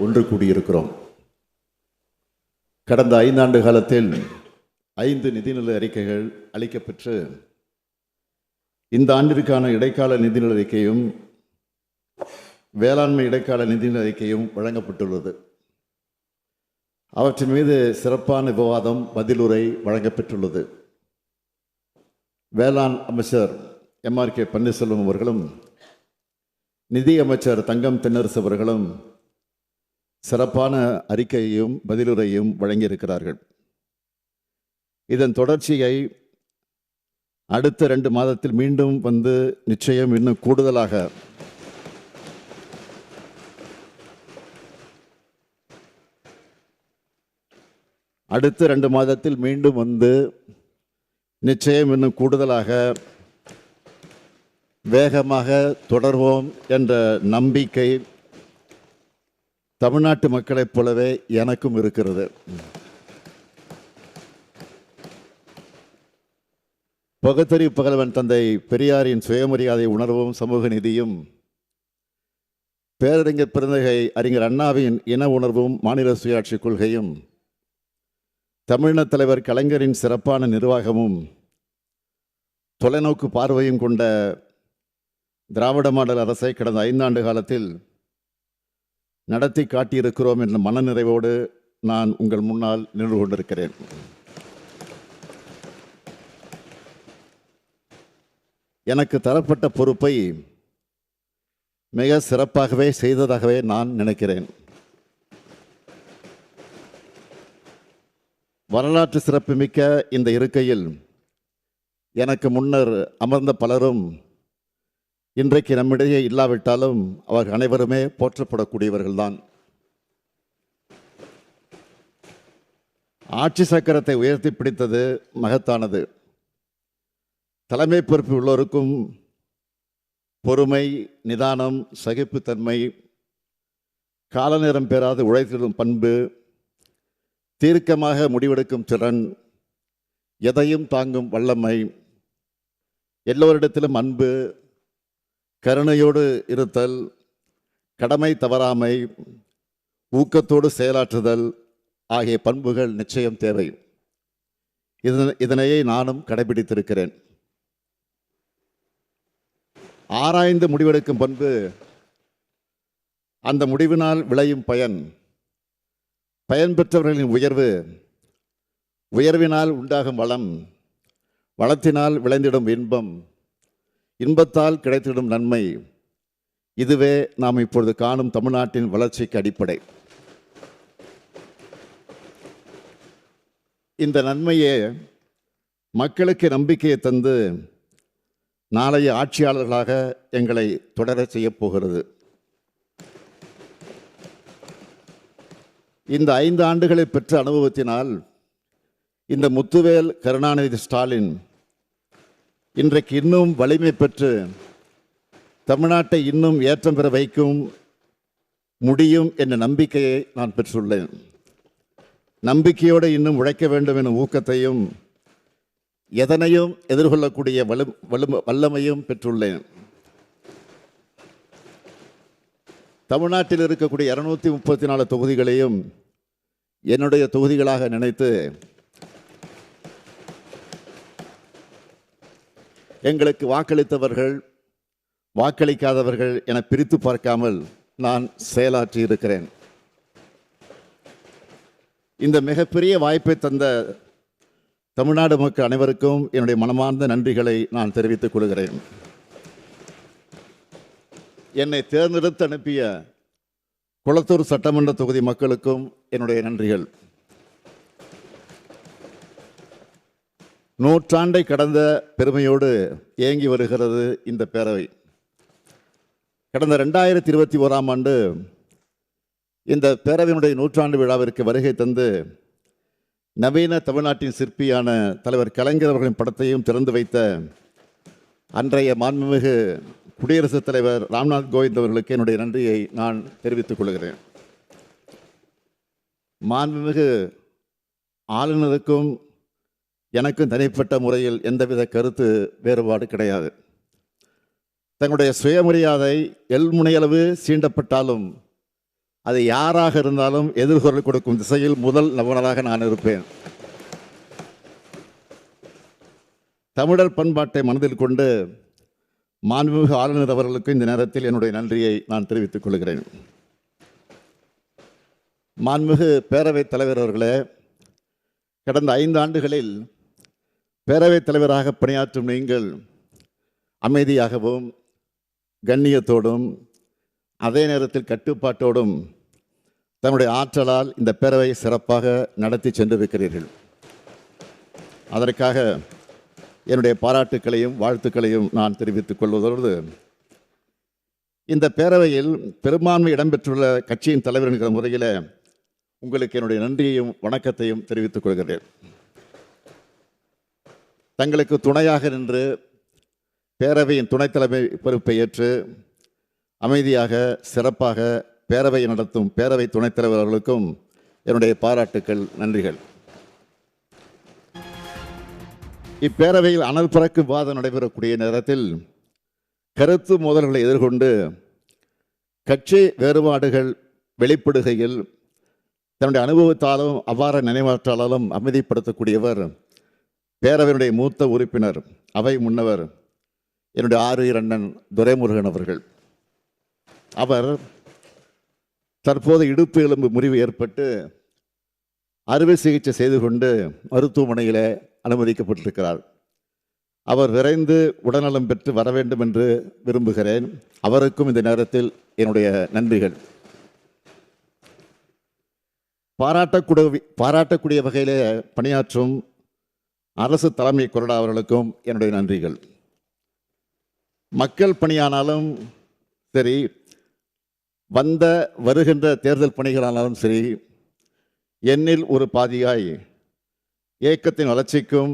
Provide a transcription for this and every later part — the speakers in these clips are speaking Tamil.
ஒன்று கூடியிருக்கிறோம். கடந்த 5 ஆண்டு காலத்தில் 5 நிதிநிலை அறிக்கைகள் அளிக்கப்பெற்று இந்த ஆண்டிற்கான இடைக்கால நிதிநிலை அறிக்கையும் வேளாண்மை இடைக்கால நிதிநிலை அறிக்கையும் வழங்கப்பட்டுள்ளது. அவற்றின் மீது சிறப்பான விவாதம் பதிலுரை வழங்கப்பெற்றுள்ளது. வேளாண் அமைச்சர் MRK பன்னீர்செல்வம் அவர்களும் நிதி அமைச்சர் தங்கம் தென்னரசு அவர்களும் சிறப்பான அறிக்கையையும் பதிலுரையும் வழங்கியிருக்கிறார்கள். இதன் தொடர்ச்சியை அடுத்த 2 மாதத்தில் மீண்டும் வந்து நிச்சயம் இன்னும் கூடுதலாக அடுத்த 2 மாதத்தில் மீண்டும் வந்து நிச்சயம் இன்னும் கூடுதலாக வேகமாக தொடர்வோம் என்ற நம்பிக்கை தமிழ்நாட்டு மக்களைப் போலவே எனக்கும் இருக்கிறது. பகுத்தறிவு பகலவன் தந்தை பெரியாரின் சுயமரியாதை உணர்வும் சமூக நீதியும், பேரறிஞர் பெருந்தகை அறிஞர் அண்ணாவின் இன உணர்வும் மாநில சுயாட்சி கொள்கையும், தமிழின தலைவர் கலைஞரின் சிறப்பான நிர்வாகமும், தொலைநோக்கு பார்வையும் கொண்ட திராவிட மாடல் அரசை கடந்த 5 ஆண்டு காலத்தில் நடத்தி காட்டியிருக்கிறோம் என்ற மனநிறைவோடு நான் உங்கள் முன்னால் நின்று கொண்டிருக்கிறேன். எனக்கு தரப்பட்ட பொறுப்பை மிக சிறப்பாகவே செய்ததாகவே நான் நினைக்கிறேன். வரலாற்று சிறப்புமிக்க இந்த இருக்கையில் எனக்கு முன்னர் அமர்ந்த பலரும் இன்றைக்கு நம்மிடையே இல்லாவிட்டாலும் அவர்கள் அனைவருமே போற்றப்படக்கூடியவர்கள்தான். ஆட்சி சக்கரத்தை உயர்த்தி பிடித்தது மகத்தானது. தலைமை பொறுப்பு உள்ளோருக்கும் பொறுமை, நிதானம், சகிப்புத்தன்மை, கால நேரம் பெறாது உழைத்திடும் பண்பு, தீர்க்கமாக முடிவெடுக்கும் திறன், எதையும் தாங்கும் வல்லமை, எல்லோரிடத்திலும் அன்பு, கருணையோடு இருத்தல், கடமை தவறாமை, ஊக்கத்தோடு செயலாற்றுதல் ஆகிய பண்புகள் நிச்சயம் தேவை. இதனையே நானும் கடைபிடித்திருக்கிறேன். ஆராய்ந்து முடிவெடுக்கும் பண்பு, அந்த முடிவினால் விளையும் பயன், பயன் பெற்றவர்களின் உயர்வு, உயர்வினால் உண்டாகும் வளம், வளத்தினால் விளைந்திடும் இன்பம், இன்பத்தால் கிடைத்திடும் நன்மை, இதுவே நாம் இப்பொழுது காணும் தமிழ்நாட்டின் வளர்ச்சிக்கு அடிப்படை. இந்த நன்மையே மக்களுக்கு நம்பிக்கையை தந்து நாளைய ஆட்சியாளர்களாக எங்களை தொடர செய்யப் போகிறது. இந்த 5 ஆண்டுகளை பெற்ற அனுபவத்தினால் இந்த முத்துவேல் கருணாநிதி ஸ்டாலின் இன்றைக்கு இன்னும் வலிமை பெற்று தமிழ்நாட்டை இன்னும் ஏற்றம் பெற வைக்கும் முடியும் என்ற நம்பிக்கையை நான் பெற்றுள்ளேன். நம்பிக்கையோடு இன்னும் உழைக்க வேண்டும் எனும் ஊக்கத்தையும், எதனையும் எதிர்கொள்ளக்கூடிய வல்லமையும் பெற்றுள்ளேன். தமிழ்நாட்டில் இருக்கக்கூடிய 234 தொகுதிகளையும் என்னுடைய தொகுதிகளாக நினைத்து எங்களுக்கு வாக்களித்தவர்கள், வாக்களிக்காதவர்கள் என பிரித்து பார்க்காமல் நான் செயலாற்றி இருக்கிறேன். இந்த மிகப்பெரிய வாய்ப்பை தந்த தமிழ்நாடு மக்கள் அனைவருக்கும் என்னுடைய மனமார்ந்த நன்றிகளை நான் தெரிவித்துக் கொள்கிறேன். என்னை தேர்ந்தெடுத்து அனுப்பிய குளத்தூர் சட்டமன்ற தொகுதி மக்களுக்கும் என்னுடைய நன்றிகள். நூற்றாண்டை கடந்த பெருமையோடு இயங்கி வருகிறது இந்த பேரவை. கடந்த 2021ஆம் ஆண்டு இந்த பேரவையினுடைய 100ஆண்டு விழாவிற்கு வருகை தந்து நவீன தமிழ்நாட்டின் சிற்பியான தலைவர் கலைஞர் அவர்களின் படத்தையும் திறந்து வைத்த அன்றைய மாண்புமிகு குடியரசுத் தலைவர் ராம்நாத் கோவிந்த் அவர்களுக்கு என்னுடைய நன்றியை நான் தெரிவித்துக் கொள்கிறேன். மாண்புமிகு ஆளுநருக்கும் எனக்கும் தனிப்பட்ட முறையில் எந்தவித கருத்து வேறுபாடு கிடையாது. தங்களுடைய சுயமரியாதை எல்முனையளவு சீண்டப்பட்டாலும் அது யாராக இருந்தாலும் எதிர்குரல் கொடுக்கும் திசையில் முதல் நபராக நான் இருப்பேன். தமிழர் பண்பாட்டை மனதில் கொண்டு மாண்புமிகு ஆளுநர் அவர்களுக்கு இந்த நேரத்தில் என்னுடைய நன்றியை நான் தெரிவித்துக் கொள்கிறேன். மாண்புமிகு பேரவைத் தலைவர் அவர்களே, கடந்த 5 ஆண்டுகளில் பேரவைத் தலைவராக பணியாற்றும் நீங்கள் அமைதியாகவும் கண்ணியத்தோடும் அதே நேரத்தில் கட்டுப்பாட்டோடும் தன்னுடைய ஆற்றலால் இந்த பேரவை சிறப்பாக நடத்தி சென்றிருக்கிறீர்கள். அதற்காக என்னுடைய பாராட்டுக்களையும் வாழ்த்துக்களையும் நான் தெரிவித்துக் கொள்வதோடு, இந்த பேரவையில் பெரும்பான்மை இடம்பெற்றுள்ள கட்சியின் தலைவர் என்கிற முறையில் உங்களுக்கு என்னுடைய நன்றியையும் வணக்கத்தையும் தெரிவித்துக் கொள்கிறேன். தங்களுக்கு துணையாக நின்று பேரவையின் துணைத் தலைமை பொறுப்பை ஏற்று அமைதியாக சிறப்பாக பேரவையை நடத்தும் பேரவை துணைத் தலைவர் அவர்களுக்கும் என்னுடைய பாராட்டுக்கள், நன்றிகள். இப்பேரவையில் அனல் பறக்கு வாதம் நடைபெறக்கூடிய நேரத்தில் கருத்து மோதல்களை எதிர்கொண்டு கட்சி வேறுபாடுகள் வெளிப்படுகையில் தன்னுடைய அனுபவத்தாலும் அவ்வாற நினைவாற்றாலும் அமைதிப்படுத்தக்கூடியவர் பேரவையினுடைய மூத்த உறுப்பினர், அவை முன்னவர் என்னுடைய ஆரியர் அண்ணன் துரைமுருகன் அவர்கள். அவர் தற்போது இடுப்பு எலும்பு முறிவு ஏற்பட்டு அறுவை சிகிச்சை செய்து கொண்டு மருத்துவமனையில் அனுமதிக்கப்பட்டிருக்கிறார். அவர் விரைந்து உடல்நலம் பெற்று வர வேண்டும் என்று விரும்புகிறேன். அவருக்கும் இந்த நேரத்தில் என்னுடைய நன்றிகள். பாராட்டக்கூடிய வகையில் பணியாற்றும் அரசு தலைமை கொறடா அவர்களுக்கும் என்னுடைய நன்றிகள். மக்கள் பணியானாலும் சரி, வருகின்ற தேர்தல் பணிகளானாலும் சரி, எண்ணில் ஒரு பாதியாய் இயக்கத்தின் வளர்ச்சிக்கும்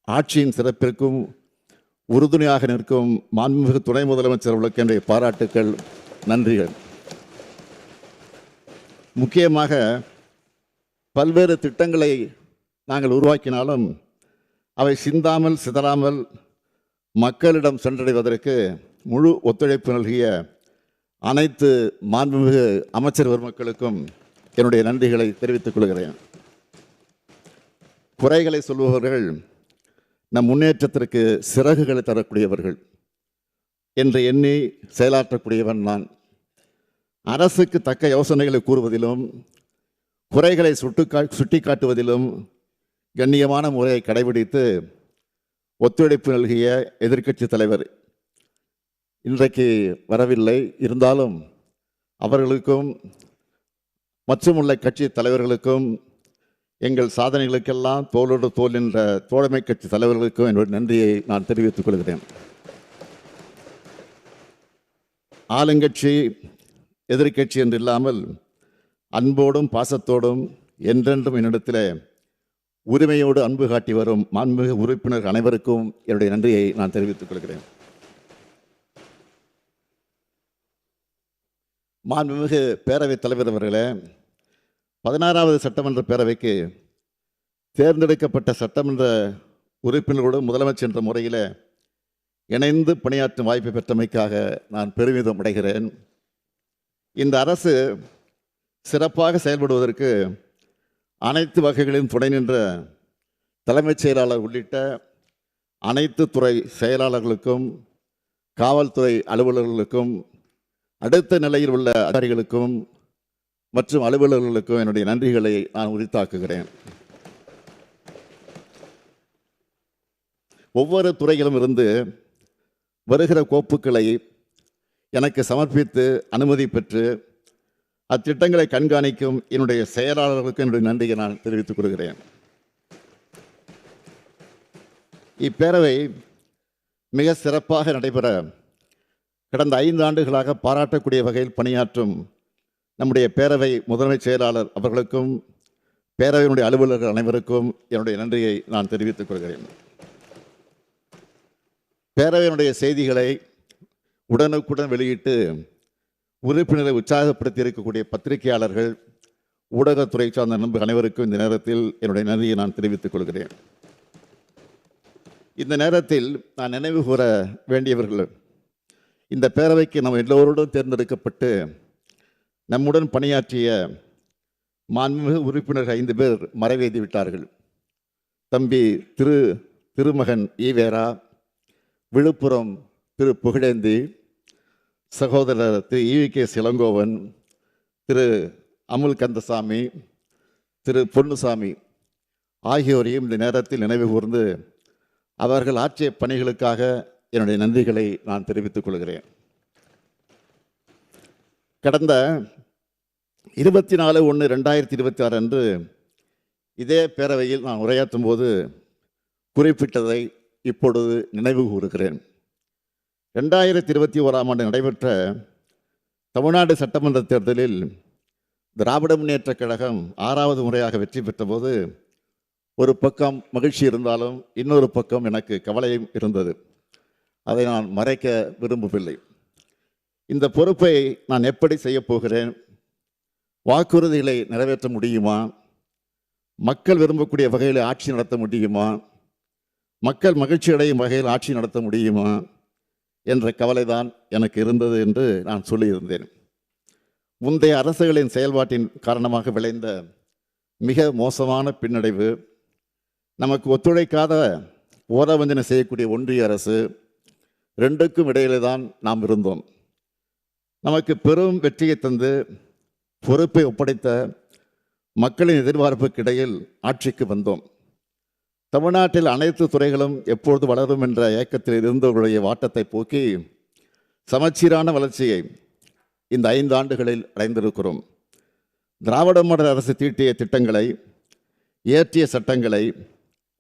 ஆட்சியின் சிறப்பிற்கும் உறுதுணையாக நிற்கும் மாண்புமிகு துணை முதலமைச்சர் அவர்களுக்கு என்னுடைய பாராட்டுக்கள், நன்றிகள். முக்கியமாக பல்வேறு திட்டங்களை நாங்கள் உருவாக்கினாலும் அவை சிந்தாமல் சிதறாமல் மக்களிடம் சென்றடைவதற்கு முழு ஒத்துழைப்பு நல்கிய அனைத்து மாண்புமிகு அமைச்சர் பெருமக்களுக்கும் என்னுடைய நன்றிகளை தெரிவித்துக் கொள்கிறேன். குறைகளை சொல்பவர்கள் நம் முன்னேற்றத்திற்கு சிறகுகளை தரக்கூடியவர்கள் என்று எண்ணி செயலாற்றக்கூடியவன் நான். அரசுக்கு தக்க யோசனைகளை கூறுவதிலும் குறைகளை சுட்டிக்காட்டுவதிலும் கண்ணியமான முறையை கடைபிடித்து ஒத்துழைப்பு நல்கிய எதிர்க்கட்சி தலைவர் இன்றைக்கு வரவில்லை. இருந்தாலும் அவர்களுக்கும் மற்றும் உள்ள கட்சி தலைவர்களுக்கும் எங்கள் சாதனைகளுக்கெல்லாம் தோளோடு தோல் என்ற தோழமை கட்சி தலைவர்களுக்கும் என்னுடைய நன்றியை நான் தெரிவித்துக் கொள்கிறேன். ஆளுங்கட்சி எதிர்க்கட்சி என்று இல்லாமல் அன்போடும் பாசத்தோடும் என்றென்றும் என்னிடத்தில் உரிமையோடு அன்பு காட்டி வரும் மாண்புமிகு உறுப்பினர் அனைவருக்கும் என்னுடைய நன்றியை நான் தெரிவித்துக் கொள்கிறேன். மாண்புமிகு பேரவைத் தலைவர் அவர்களே, 16வது சட்டமன்ற பேரவைக்கு தேர்ந்தெடுக்கப்பட்ட சட்டமன்ற உறுப்பினர்களோடு முதலமைச்சர் என்ற முறையில் இணைந்து பணியாற்றும் வாய்ப்பை பெற்றமைக்காக நான் பெருமிதம் அடைகிறேன். இந்த அரசு சிறப்பாக செயல்படுவதற்கு அனைத்து வகைகளிலும் துணை நின்ற தலைமைச் செயலாளர் உள்ளிட்ட அனைத்து துறை செயலாளர்களுக்கும் காவல்துறை அலுவலர்களுக்கும் அடுத்த நிலையில் உள்ள அதிகாரிகளுக்கும் மற்றும் அலுவலர்களுக்கும் என்னுடைய நன்றிகளை நான் உரித்தாக்குகிறேன். ஒவ்வொரு துறையிலும் இருந்து வருகிற கோப்புகளை எனக்கு சமர்ப்பித்து அனுமதி பெற்று அத்திட்டங்களை கண்காணிக்கும் என்னுடைய செயலாளர்களுக்கு என்னுடைய நன்றியை நான் தெரிவித்துக் கொள்கிறேன். இப்பேரவை மிக சிறப்பாக நடைபெற கடந்த 5 ஆண்டுகளாக பாராட்டக்கூடிய வகையில் பணியாற்றும் நம்முடைய பேரவை முதன்மை செயலாளர் அவர்களுக்கும் பேரவையினுடைய அலுவலர்கள் அனைவருக்கும் என்னுடைய நன்றியை நான் தெரிவித்துக் கொள்கிறேன். பேரவையினுடைய செய்திகளை உடனுக்குடன் வெளியிட்டு உறுப்பினரை உற்சாகப்படுத்தி இருக்கக்கூடிய பத்திரிகையாளர்கள், ஊடகத்துறை சார்ந்த நண்பர்கள் அனைவருக்கும் இந்த நேரத்தில் என்னுடைய நன்றியை நான் தெரிவித்துக் கொள்கிறேன். இந்த நேரத்தில் நான் நினைவு கூற வேண்டியவர்கள், இந்த பேரவைக்கு நாம் எல்லோரோடும் தேர்ந்தெடுக்கப்பட்டு நம்முடன் பணியாற்றிய மாண்புமிகு உறுப்பினர்கள் 5 பேர் மறைவேதி விட்டார்கள். தம்பி திருமகன் ஈவேரா, விழுப்புரம் திரு புகழேந்தி, சகோதரர் திரு ஈவிகே இளங்கோவன், திரு அமுல் கந்தசாமி, திரு பொன்னுசாமி ஆகியோரையும் இந்த நேரத்தில் நினைவு கூர்ந்து அவர்கள் ஆற்றிய பணிகளுக்காக என்னுடைய நன்றிகளை நான் தெரிவித்துக் கொள்கிறேன். கடந்த 24/1/2026 அன்று இதே பேரவையில் நான் உரையாற்றும் போது குறிப்பிட்டதை இப்பொழுது நினைவு கூறுகிறேன். 2021ஆம் ஆண்டு நடைபெற்ற தமிழ்நாடு சட்டமன்ற தேர்தலில் திராவிட முன்னேற்றக் கழகம் 6வது முறையாக வெற்றி பெற்றபோது ஒரு பக்கம் மகிழ்ச்சி இருந்தாலும் இன்னொரு பக்கம் எனக்கு கவலையும் இருந்தது. அதை நான் மறைக்க விரும்பவில்லை. இந்த பொறுப்பை நான் எப்படி செய்யப்போகிறேன்? வாக்குறுதிகளை நிறைவேற்ற முடியுமா? மக்கள் விரும்பக்கூடிய வகையில் ஆட்சி நடத்த முடியுமா? மக்கள் மகிழ்ச்சி அடையும் வகையில் ஆட்சி நடத்த முடியுமா என்ற கவலைதான் எனக்கு இருந்தது என்று நான் சொல்லியிருந்தேன். முந்தைய அரசுகளின் செயல்பாட்டின் காரணமாக விளைந்த மிக மோசமான பின்னடைவு, நமக்கு ஒத்துழைக்காத ஓரவஞ்சனை செய்யக்கூடிய ஒன்றிய அரசு, ரெண்டுக்கும் இடையிலே தான் நாம் இருந்தோம். நமக்கு பெரும் வெற்றியை தந்து பொறுப்பை ஒப்படைத்த மக்களின் எதிர்பார்ப்புக்கு இடையில் ஆட்சிக்கு வந்தோம். தமிழ்நாட்டில் அனைத்து துறைகளும் எப்பொழுது வளரும் என்ற ஏக்கத்தில் இருந்தவர்களுடைய வாட்டத்தை போக்கி சமச்சீரான வளர்ச்சியை இந்த 5 ஆண்டுகளில் அடைந்திருக்கிறோம். திராவிட மாடல் அரசு தீட்டிய திட்டங்களை, இயற்றிய சட்டங்களை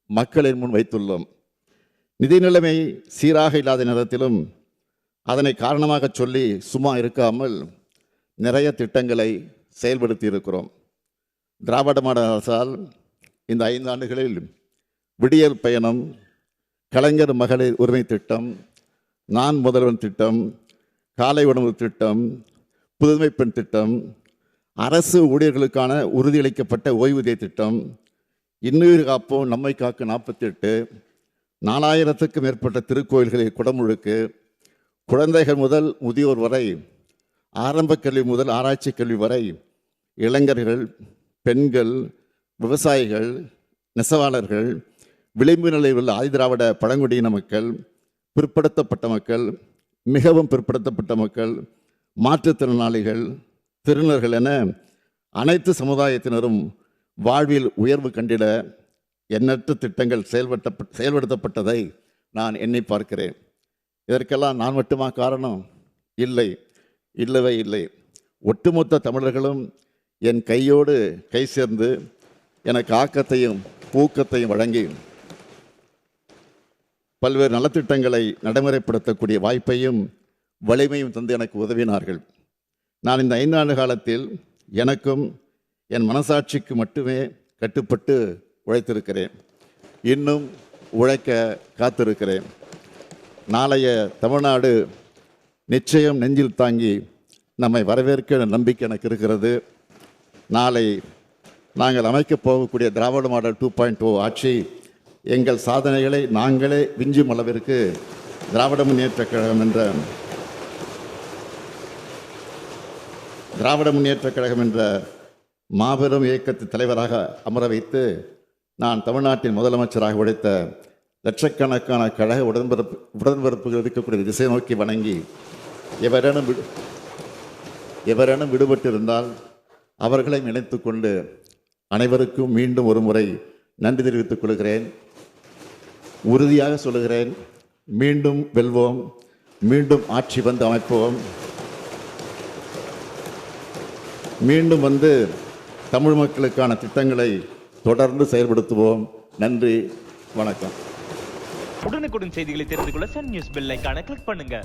மக்களின் முன் வைத்துள்ளோம். நிதி நிலைமை சீராக இல்லாத நேரத்திலும் அதனை காரணமாக சொல்லி சும்மா இருக்காமல் நிறைய திட்டங்களை செயல்படுத்தி இருக்கிறோம். திராவிட மாடல் அரசால் இந்த 5 ஆண்டுகளில் விடியல் பயணம், கலைஞர் மகளிர் உரிமை திட்டம், நான் முதல்வன் திட்டம், காலை உணவு திட்டம், புதுமை பெண் திட்டம், அரசு ஊழியர்களுக்கான உறுதியளிக்கப்பட்ட ஓய்வூதிய திட்டம், இன்னுயிர் காப்போம் நம்மை காக்க 48, 4000க்கும் மேற்பட்ட திருக்கோயில்களில் குடமுழுக்கு, குழந்தைகள் முதல் முதியோர் வரை, ஆரம்ப கல்வி முதல் ஆராய்ச்சி கல்வி வரை, இளைஞர்கள், பெண்கள், விவசாயிகள், நெசவாளர்கள், விளிம்பு நிலையில் உள்ள ஆதிதிராவிட பழங்குடியின மக்கள், பிற்படுத்தப்பட்ட மக்கள், மிகவும் பிற்படுத்தப்பட்ட மக்கள், மாற்றுத்திறனாளிகள், திருநர்கள் என அனைத்து சமுதாயத்தினரும் வாழ்வில் உயர்வு கண்டிட எண்ணற்ற திட்டங்கள் செயல்படுத்தப்பட்டதை நான் எண்ணி பார்க்கிறேன். இதற்கெல்லாம் நான் மட்டுமா காரணம்? இல்லை, இல்லவே இல்லை. ஒட்டுமொத்த தமிழர்களும் என் கையோடு கை சேர்ந்து எனக்கு ஆக்கத்தையும் ஊக்கத்தையும் வழங்கி பல்வேறு நலத்திட்டங்களை நடைமுறைப்படுத்தக்கூடிய வாய்ப்பையும் வலிமையும் தந்து எனக்கு உதவினார்கள். நான் இந்த 5 ஆண்டு காலத்தில் எனக்கும் என் மனசாட்சிக்கு மட்டுமே கட்டுப்பட்டு உழைத்திருக்கிறேன். இன்னும் உழைக்க காத்திருக்கிறேன். நாளைய தமிழ்நாடு நிச்சயம் நெஞ்சில் தாங்கி நம்மை வரவேற்க நம்பிக்கை எனக்கு இருக்கிறது. நாளை நாங்கள் அமைக்கப் போகக்கூடிய திராவிட மாடல் 2.0 ஆட்சி எங்கள் சாதனைகளை நாங்களே விஞ்சும் அளவிற்கு திராவிட முன்னேற்றக் கழகம் என்ற மாபெரும் இயக்கத்தின் தலைவராக அமர வைத்து நான் தமிழ்நாட்டின் முதலமைச்சராக உழைத்த லட்சக்கணக்கான கழக உடன்பிறப்புகள் இருக்கக்கூடிய திசை நோக்கி வணங்கி எவரேனும் விடுபட்டிருந்தால் அவர்களை நினைத்து கொண்டு அனைவருக்கும் மீண்டும் ஒரு முறை நன்றி தெரிவித்துக் கொள்கிறேன். உறுதியாக சொல்லுகிறேன், மீண்டும் வெல்வோம், மீண்டும் ஆட்சி வந்து அமைப்போம், மீண்டும் வந்து தமிழ் மக்களுக்கான திட்டங்களை தொடர்ந்து செயல்படுத்துவோம். நன்றி, வணக்கம். உடனுக்குடன் செய்திகளை தெரிந்து கொள்ள சன் நியூஸ் பெல் ஐகானை கிளிக் பண்ணுங்க.